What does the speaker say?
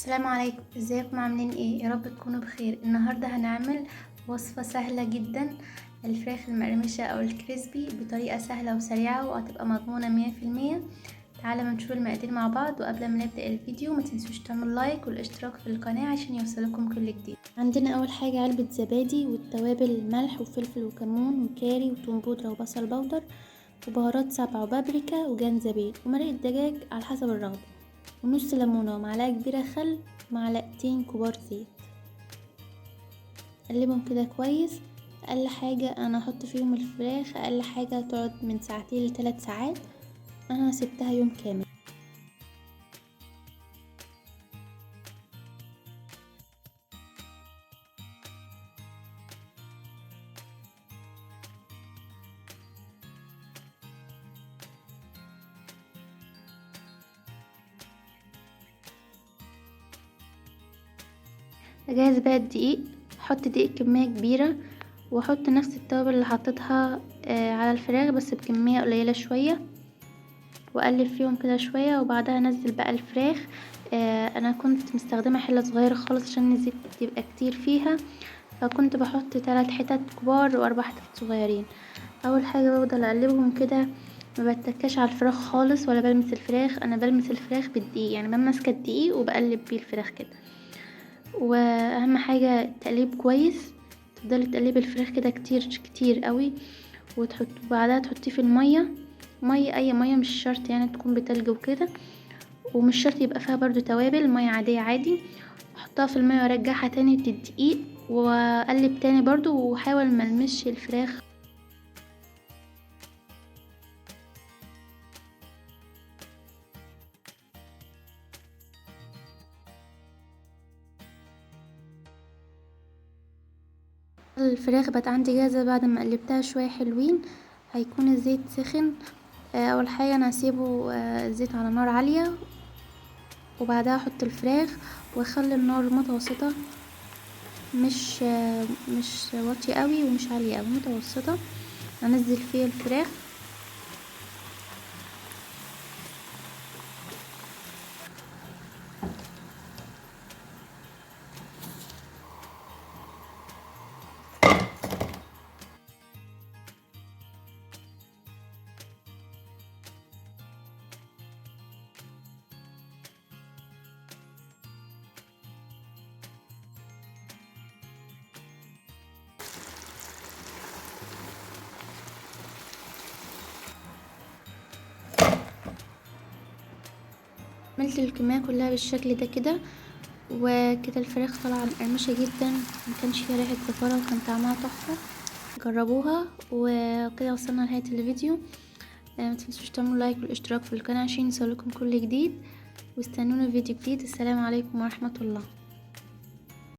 السلام عليكم، ازيكم عاملين ايه؟ يا رب تكونوا بخير. النهارده هنعمل وصفة سهلة جدا، الفراخ المقرمشة او الكريسبي بطريقة سهلة وسريعة وهتبقى مضمونة 100%. تعالى ما نشوف المقادير مع بعض. وقبل ما نبدأ الفيديو ما تنسوش تعملوا لايك والاشتراك في القناة عشان يوصلكم كل جديد. عندنا اول حاجة علبة زبادي والتوابل، ملح وفلفل وكمون وكاري وتوم بودرة وبصل بودر وبهارات سبع وبابريكا وجنزبيل ومرقة دجاج على حسب الرغبة ونص ليمونة ومعلقة كبيرة خل ومعلقتين كبار زيت. قلبهم كده كويس. اقل حاجة انا احط فيهم الفراخ، اقل حاجة تقعد من 2 ل3 ساعات، انا سبتها يوم كامل. اجهز بقى الدقيق، احط دقيق كمية كبيرة واحط نفس التوابل اللي حطيتها على الفراخ بس بكمية قليلة شوية، واقلب فيهم كده شوية وبعدها انزل بقى الفراخ. انا كنت مستخدمة حلة صغيرة خالص عشان الزيت يبقى كتير فيها، فكنت بحط 3 حتت كبار و4 حتت صغيرين. اول حاجة بفضل اقلبهم كده، ما بتكاش على الفراخ خالص ولا بلمس الفراخ، انا بلمس الفراخ بالدقيق، يعني بمسك الدقيق وبقلب بيه الفراخ كده. واهم حاجة التقليب كويس، تفضلي تقلبي الفراخ كده كتير كتير قوي، وتحط بعدها تحطيه في المية، مية اي مية، مش شرط يعني تكون بتلج وكده، ومش شرط يبقى فيها برضو توابل، مية عادية عادي. احطها في المية وارجعها تاني للدقيق واقلب تاني برضو، واحاول ملمسش الفراخ. الفراخ بقت عندي جاهزة بعد ما قلبتها شوية حلوين. هيكون الزيت سخن. اول حاجة انا هسيبه الزيت على نار عالية، وبعدها احط الفراخ واخلي النار متوسطة، مش واطية قوي ومش عالية قوي، متوسطة. انزل فيه الفراخ عملت الكمية كلها بالشكل ده كده، وكده الفراخ طالعة مقرمشة جدا، مكانش فيها ريحة زفارة وكان طعمها تحفة. جربوها. وكده وصلنا لنهاية الفيديو. متنسوش تعملوا لايك والاشتراك في القناة عشان يوصلكم كل جديد، واستنونا في فيديو جديد. السلام عليكم ورحمة الله.